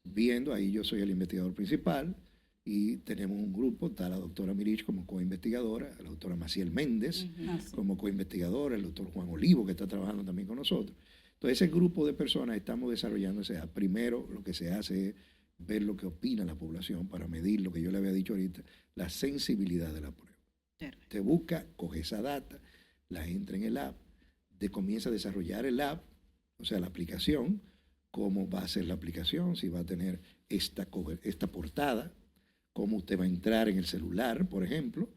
D: viendo, ahí yo soy el investigador principal y tenemos un grupo, está la doctora Mirich como co-investigadora, la doctora Maciel Méndez
C: Ah, sí.
D: como co-investigadora, el doctor Juan Olivo que está trabajando también con nosotros. Entonces ese grupo de personas estamos desarrollando, o sea, primero lo que se hace es ver lo que opina la población para medir lo que yo le había dicho ahorita, la sensibilidad de la prueba.
B: Perfecto.
D: Te busca, coge esa data, la entra en el app, te comienza a desarrollar el app, o sea, la aplicación, cómo va a ser la aplicación, si va a tener esta portada, cómo usted va a entrar en el celular, por ejemplo,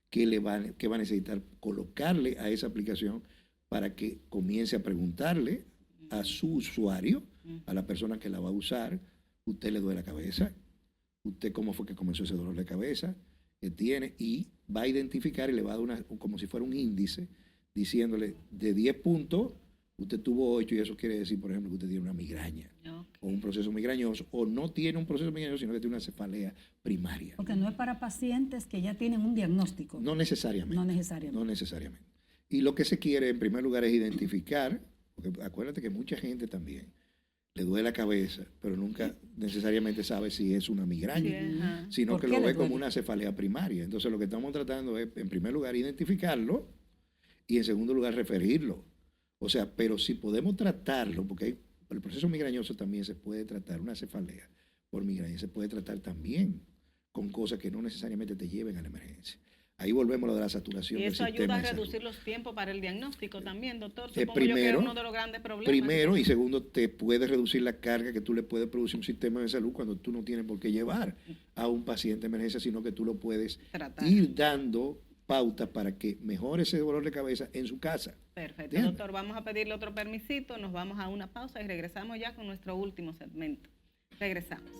D: qué va a necesitar colocarle a esa aplicación para que comience a preguntarle a su usuario, a la persona que la va a usar, usted le duele la cabeza, usted cómo fue que comenzó ese dolor de cabeza que tiene, y va a identificar y le va a dar como si fuera un índice, diciéndole de 10 puntos, usted tuvo 8 y eso quiere decir, por ejemplo, que usted tiene una migraña o un proceso migrañoso, o no tiene un proceso migrañoso, sino que tiene una cefalea primaria.
C: Porque no es para pacientes que ya tienen un diagnóstico.
D: No necesariamente.
C: No necesariamente.
D: No necesariamente. Y lo que se quiere, en primer lugar, es identificar, porque acuérdate que mucha gente también le duele la cabeza, pero nunca necesariamente sabe si es una migraña, sino que lo ve como una cefalea primaria. Entonces, lo que estamos tratando es, en primer lugar, identificarlo y, en segundo lugar, referirlo. O sea, pero si podemos tratarlo, porque el proceso migrañoso también se puede tratar, una cefalea por migraña, se puede tratar también con cosas que no necesariamente te lleven a la emergencia. Ahí volvemos a lo de la saturación del sistema.
B: Y eso ayuda a reducir los tiempos para el diagnóstico también, doctor. Supongo
D: Primero,
B: yo que es uno de los grandes problemas.
D: Primero, y segundo, te puede reducir la carga que tú le puedes producir a un sistema de salud cuando tú no tienes por qué llevar a un paciente de emergencia, sino que tú lo puedes ir dando pautas para que mejore ese dolor de cabeza en su casa.
B: Perfecto,
D: ¿Entiendes?
B: doctor. Vamos a pedirle otro permisito, nos vamos a una pausa y regresamos ya con nuestro último segmento. Regresamos.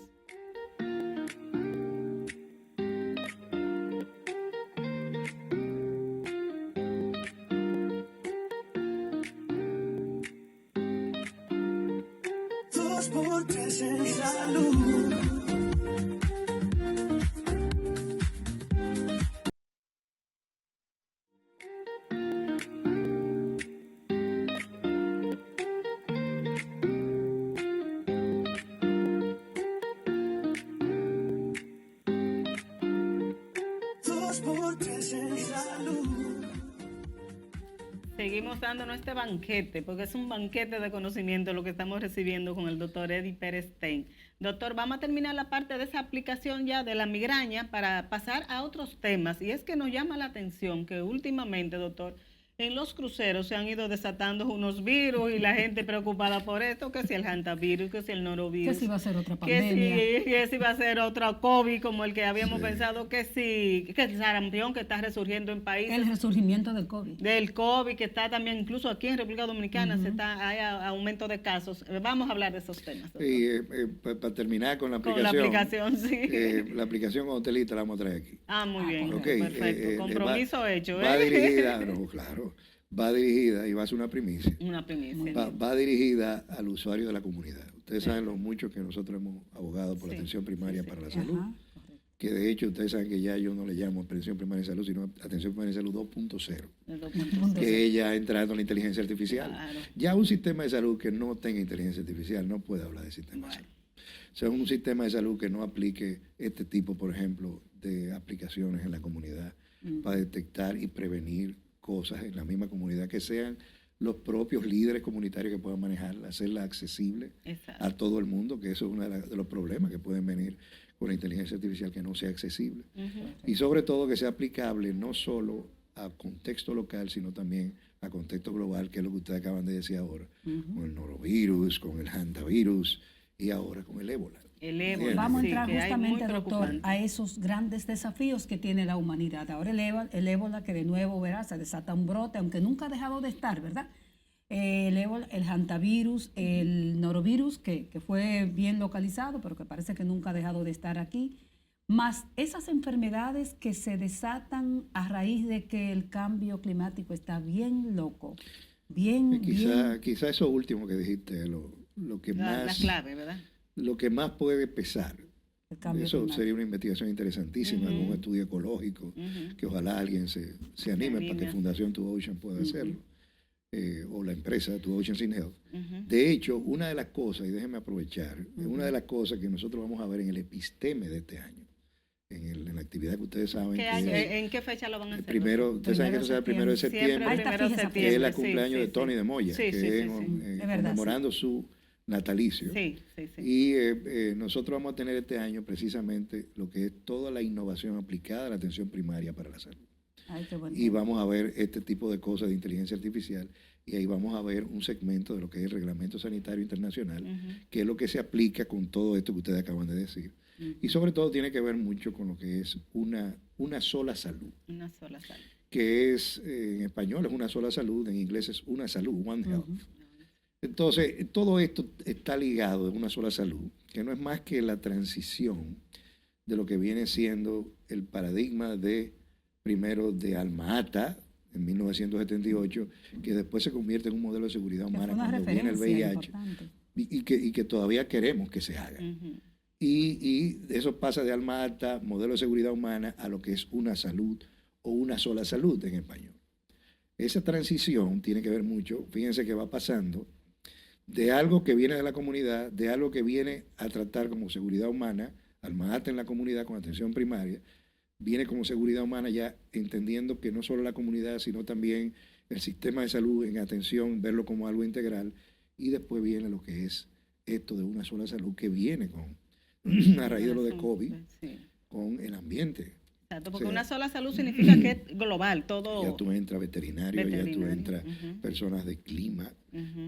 A: Dos por tres en salud. Dos por tres en salud.
B: Seguimos dándonos este banquete, porque es un banquete de conocimiento lo que estamos recibiendo con el doctor Eddie Pérez Stein. Doctor, vamos a terminar la parte de esa aplicación ya de la migraña para pasar a otros temas. Y es que nos llama la atención que últimamente, doctor, en los cruceros se han ido desatando unos virus y la gente preocupada por esto, que si el hantavirus, que si el norovirus.
C: Que si va a ser otra pandemia.
B: Que si va a ser otro COVID como el que habíamos pensado, que el sarampión que está resurgiendo en países.
C: El resurgimiento del COVID.
B: Del COVID, que está también incluso aquí en República Dominicana, hay aumento de casos. Vamos a hablar de esos temas.
D: Para terminar con la aplicación.
B: Con la aplicación, sí.
D: La aplicación hotelita la vamos a traer aquí.
B: Muy bien,
D: Okay,
B: perfecto. Compromiso hecho.
D: Va dirigida, no, claro, va dirigida y va a ser una primicia.
B: Una primicia.
D: Va dirigida al usuario de la comunidad. Ustedes saben lo mucho que nosotros hemos abogado por la atención primaria para la salud.
C: Ajá.
D: Que de hecho ustedes saben que ya yo no le llamo atención primaria de salud, sino atención primaria de salud 2.0. Que ella ha entrado en la inteligencia artificial.
B: Claro.
D: Ya un sistema de salud que no tenga inteligencia artificial no puede hablar de sistema de salud. O sea, un sistema de salud que no aplique este tipo, por ejemplo, de aplicaciones en la comunidad para detectar y prevenir cosas en la misma comunidad, que sean los propios líderes comunitarios que puedan manejarla, hacerla accesible a todo el mundo, que eso es uno de los problemas que pueden venir con la inteligencia artificial, que no sea accesible. Y sobre todo que sea aplicable no solo a contexto local, sino también a contexto global, que es lo que ustedes acaban de decir ahora, con el norovirus, con el hantavirus y ahora con el ébola.
B: El ébola.
C: Vamos a
B: sí,
C: entrar
B: que hay
C: justamente,
B: muy
C: doctor,
B: preocupante.
C: a esos grandes desafíos que tiene la humanidad. Ahora el ébola, que de nuevo, verá, se desata un brote, aunque nunca ha dejado de estar, ¿verdad? El ébola, el hantavirus, el norovirus, que fue bien localizado, pero que parece que nunca ha dejado de estar aquí, más esas enfermedades que se desatan a raíz de que el cambio climático está bien loco.
D: Quizá eso último que dijiste, lo que más...
B: La clave, ¿verdad?
D: Lo que más puede pesar.
C: El cambio
D: Eso
C: climático.
D: sería una investigación interesantísima, algún estudio ecológico, que ojalá alguien se anime para que Fundación Two Oceans pueda hacerlo, o la empresa Two Oceans in Health. De hecho, una de las cosas, y déjenme aprovechar, una de las cosas que nosotros vamos a ver en el episteme de este año, en la actividad que ustedes saben
B: ¿En qué fecha lo van a hacer?
D: ustedes saben que eso será el 1 de septiembre,
B: Siempre el 1 de septiembre,
D: que es la cumpleaños de Tony de Moya,
B: Sí,
D: que es conmemorando su natalicio.
B: Sí, sí, sí.
D: Y nosotros vamos a tener este año precisamente lo que es toda la innovación aplicada a la atención primaria para la salud.
C: Ay, qué bueno.
D: Y vamos a ver este tipo de cosas de inteligencia artificial y ahí vamos a ver un segmento de lo que es el Reglamento Sanitario Internacional, que es lo que se aplica con todo esto que ustedes acaban de decir. Y sobre todo tiene que ver mucho con lo que es una sola salud.
B: Una sola salud.
D: Que es, en español es una sola salud, en inglés es una salud, one health. Entonces, todo esto está ligado en una sola salud, que no es más que la transición de lo que viene siendo el paradigma de, primero, de Alma Ata, en 1978, que después se convierte en un modelo de seguridad humana cuando viene el VIH, y que todavía queremos que se haga. Y eso pasa de Alma Ata, modelo de seguridad humana, a lo que es una salud o una sola salud en español. Esa transición tiene que ver mucho, fíjense que va pasando de algo que viene de la comunidad, de algo que viene a tratar como seguridad humana, Alma Ata en la comunidad con atención primaria, viene como seguridad humana ya entendiendo que no solo la comunidad, sino también el sistema de salud en atención, verlo como algo integral, y después viene lo que es esto de una sola salud que viene a raíz de lo de COVID, con el ambiente.
B: Exacto, porque una sola salud significa que es global, todo.
D: Ya tú entras veterinario, ya tú entras personas de clima,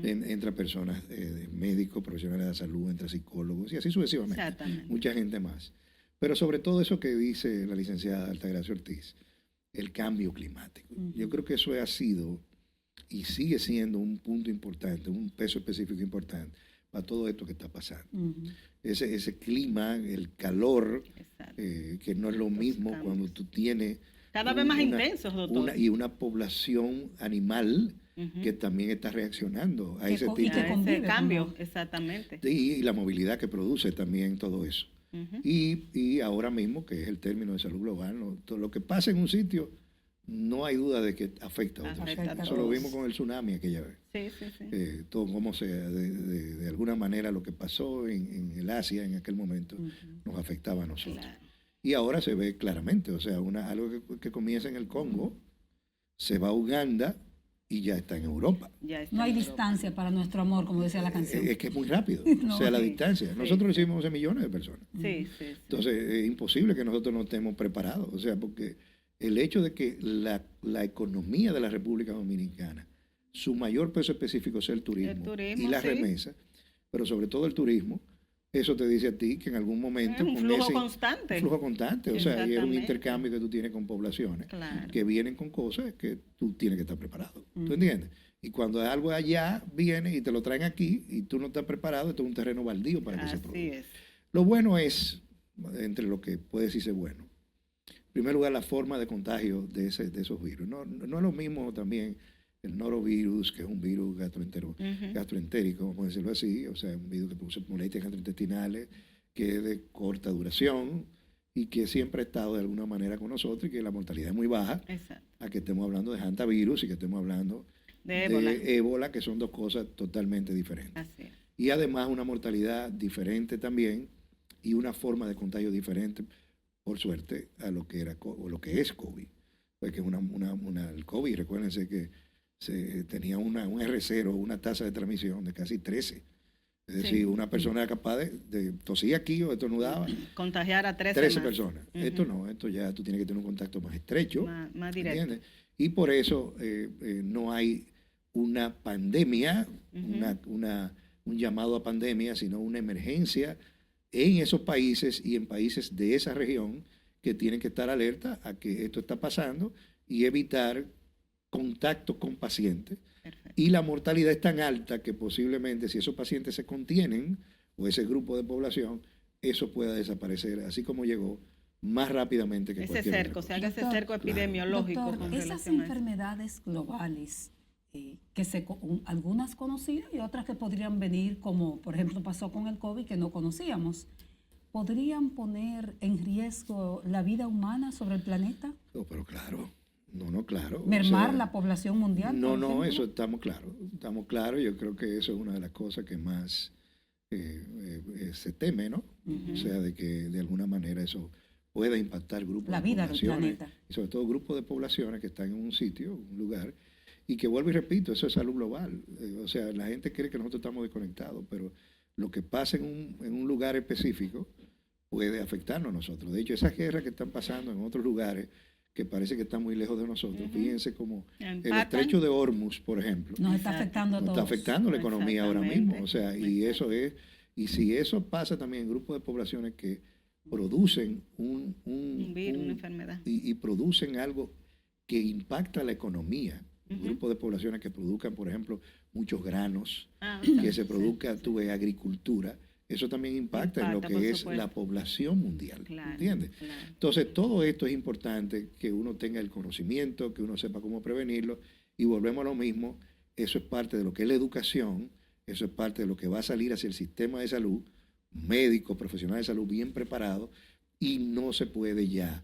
D: entra personas de médicos, profesionales de la salud, entra psicólogos y así sucesivamente.
B: Exactamente.
D: Mucha gente más. Pero sobre todo eso que dice la licenciada Altagracia Ortiz, el cambio climático. Yo creo que eso ha sido y sigue siendo un punto importante, un peso específico importante para todo esto que está pasando. Ese clima, el calor, que no es lo mismo cuando tú tienes...
B: Cada vez más intensos, doctor.
D: Y una población animal que también está reaccionando a ese tipo
B: de cambio, exactamente.
D: Y la movilidad que produce también todo eso. Y ahora mismo, que es el término de salud global, todo lo que pasa en un sitio, no hay duda de que afecta a otros. Eso lo vimos con el tsunami aquella vez. Todo como sea, de alguna manera lo que pasó en el Asia en aquel momento nos afectaba a nosotros. Claro. Y ahora se ve claramente, o sea, algo que comienza en el Congo, se va a Uganda y ya está en Europa.
C: No hay distancia para nuestro amor, como decía la canción.
D: Es que es muy rápido, o sea, la distancia. Nosotros lo hicimos 11 millones de personas. Entonces, es imposible que nosotros no estemos preparados, o sea, porque el hecho de que la economía de la República Dominicana, su mayor peso específico sea el turismo y la remesa, pero sobre todo el turismo, eso te dice a ti que en algún momento...
B: Es un flujo constante.
D: Un flujo constante, o sea, y es un intercambio que tú tienes con poblaciones que vienen con cosas que tú tienes que estar preparado. ¿Tú entiendes? Y cuando algo allá viene y te lo traen aquí y tú no estás preparado, esto es un terreno baldío para que se produzca. Lo bueno es, entre lo que puede decirse bueno, en primer lugar, la forma de contagio de esos virus. No es lo mismo también el norovirus, que es un virus gastroentérico, vamos a decirlo así, o sea, un virus que produce molestias gastrointestinales, que es de corta duración y que siempre ha estado de alguna manera con nosotros y que la mortalidad es muy baja. A que estemos hablando de hantavirus y que estemos hablando de ébola, que son dos cosas totalmente diferentes. Y además una mortalidad diferente también y una forma de contagio diferente, por suerte, a lo que era o lo que es COVID. Porque el COVID, recuérdense que tenía un R0, una tasa de transmisión de casi 13. Es decir, una persona era capaz de tosir aquí o estornudaba.
B: Contagiar a 13
D: personas. Esto no, esto ya tú tienes que tener un contacto más estrecho.
B: Más directo. ¿Entiendes?
D: Y por eso no hay una pandemia, un llamado a pandemia, sino una emergencia en esos países y en países de esa región que tienen que estar alerta a que esto está pasando y evitar contacto con pacientes. Y la mortalidad es tan alta que posiblemente si esos pacientes se contienen o ese grupo de población, eso pueda desaparecer, así como llegó, más rápidamente que
B: ese cerco, se haga ese cerco epidemiológico.
C: Doctor, esas enfermedades globales, algunas conocidas y otras que podrían venir, como por ejemplo pasó con el COVID, que no conocíamos, ¿podrían poner en riesgo la vida humana sobre el planeta?
D: No, pero claro. No, claro.
C: ¿Mermar la población mundial?
D: No, eso estamos claros. Yo creo que eso es una de las cosas que más se teme, ¿no? O sea, de que de alguna manera eso pueda impactar grupos
C: de poblaciones. La vida del planeta.
D: Y sobre todo grupos de poblaciones que están en un sitio, un lugar, y que vuelvo y repito, eso es salud global. O sea, la gente cree que nosotros estamos desconectados, pero lo que pasa en un lugar específico puede afectarnos a nosotros. De hecho, esas guerras que están pasando en otros lugares que parece que están muy lejos de nosotros, fíjense como el estrecho de Hormuz, por ejemplo,
C: nos está afectando a
D: nos
C: todos.
D: está afectando la economía ahora mismo. O sea, y eso es, y si eso pasa también en grupos de poblaciones que producen un
B: virus, una enfermedad,
D: y producen algo que impacta la economía, un grupo de poblaciones que produzcan, por ejemplo, muchos granos, que se produzca, agricultura, eso también impacta en lo que es la población mundial,
B: claro,
D: ¿entiendes?
B: Claro.
D: Entonces, todo esto es importante, que uno tenga el conocimiento, que uno sepa cómo prevenirlo, y volvemos a lo mismo, eso es parte de lo que es la educación, eso es parte de lo que va a salir hacia el sistema de salud, médicos, profesionales de salud bien preparados, y no se puede ya,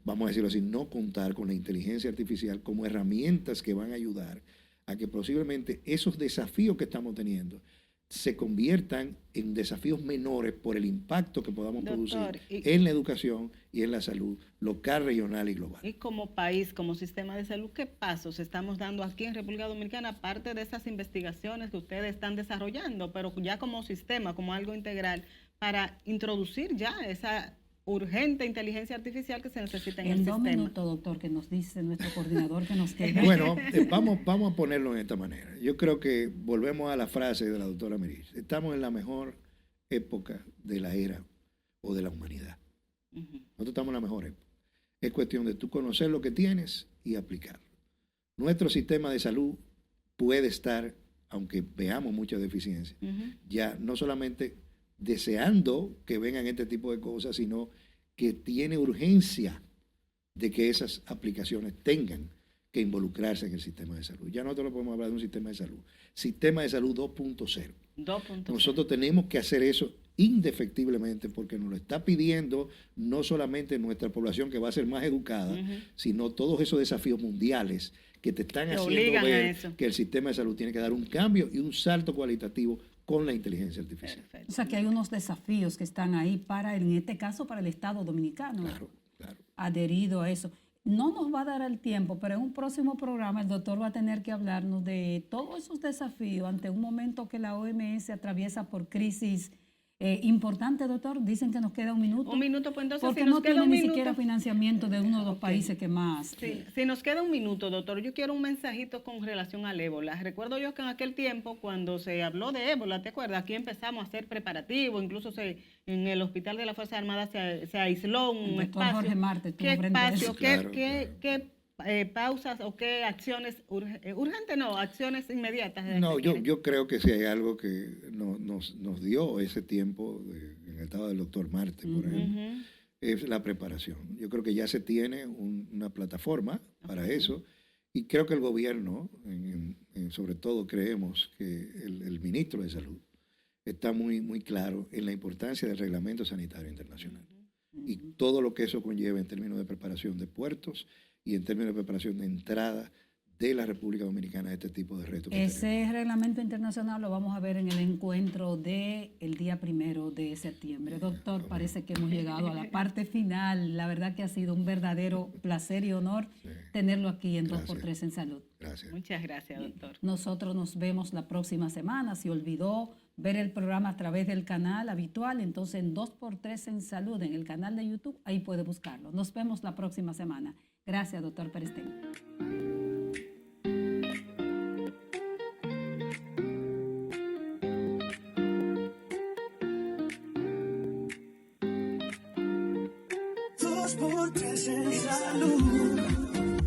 D: vamos a decirlo así, no contar con la inteligencia artificial como herramientas que van a ayudar a que posiblemente esos desafíos que estamos teniendo se conviertan en desafíos menores por el impacto que podamos producir en la educación y en la salud local, regional y global.
B: Y como país, como sistema de salud, ¿qué pasos estamos dando aquí en República Dominicana, aparte de esas investigaciones que ustedes están desarrollando, pero ya como sistema, como algo integral, para introducir ya esa urgente inteligencia artificial que se necesita en el sistema?
C: En 2 minutos, doctor, que nos dice nuestro coordinador que nos queda.
D: Bueno, vamos a ponerlo en esta manera. Yo creo que volvemos a la frase de la doctora Meris. Estamos en la mejor época de la era o de la humanidad. Nosotros estamos en la mejor época. Es cuestión de tú conocer lo que tienes y aplicarlo. Nuestro sistema de salud puede estar, aunque veamos muchas deficiencias, ya no solamente deseando que vengan este tipo de cosas, sino que tiene urgencia de que esas aplicaciones tengan que involucrarse en el sistema de salud. Ya nosotros no podemos hablar de un sistema de salud. Sistema de salud 2.0. Nosotros tenemos que hacer eso indefectiblemente porque nos lo está pidiendo no solamente nuestra población que va a ser más educada, sino todos esos desafíos mundiales que te están haciendo ver que el sistema de salud tiene que dar un cambio y un salto cualitativo con la inteligencia artificial.
C: Perfecto. O sea que hay unos desafíos que están ahí para, en este caso, para el Estado dominicano.
D: Claro.
C: Adherido a eso. No nos va a dar el tiempo, pero en un próximo programa el doctor va a tener que hablarnos de todos esos desafíos ante un momento que la OMS atraviesa por crisis importante, doctor. Dicen que nos queda 1 minuto.
B: 1 minuto, pues entonces
C: porque
B: si nos
C: no
B: queda
C: tiene
B: 1
C: ni
B: minuto,
C: siquiera financiamiento de uno de los países que más.
B: Sí, si nos queda 1 minuto, doctor, yo quiero un mensajito con relación al ébola. Recuerdo yo que en aquel tiempo, cuando se habló de ébola, ¿te acuerdas? Aquí empezamos a hacer preparativos, incluso en el Hospital de la Fuerza Armada se aisló un espacio.
C: Jorge Marte,
B: ¿Qué espacio? ¿Qué
D: Claro.
B: pausas o qué acciones urgentes? No, acciones inmediatas.
D: No, yo creo que si hay algo que nos dio ese tiempo en el estado del doctor Marte, por ejemplo, es la preparación. Yo creo que ya se tiene una plataforma para eso y creo que el gobierno, sobre todo creemos que el ministro de Salud está muy claro en la importancia del Reglamento Sanitario Internacional y todo lo que eso conlleva en términos de preparación de puertos y en términos de preparación de entrada de la República Dominicana a este tipo de retos.
C: Ese reglamento internacional lo vamos a ver en el encuentro del día 1 de septiembre. Doctor, parece que hemos llegado a la parte final. La verdad que ha sido un verdadero placer y honor tenerlo aquí en 2x3 en Salud.
D: Gracias.
B: Muchas gracias, doctor.
C: Nosotros nos vemos la próxima semana. Si olvidó ver el programa a través del canal habitual, entonces en 2x3 en Salud, en el canal de YouTube, ahí puede buscarlo. Nos vemos la próxima semana. Gracias, doctor Perestén.
A: Dos por tres en salud.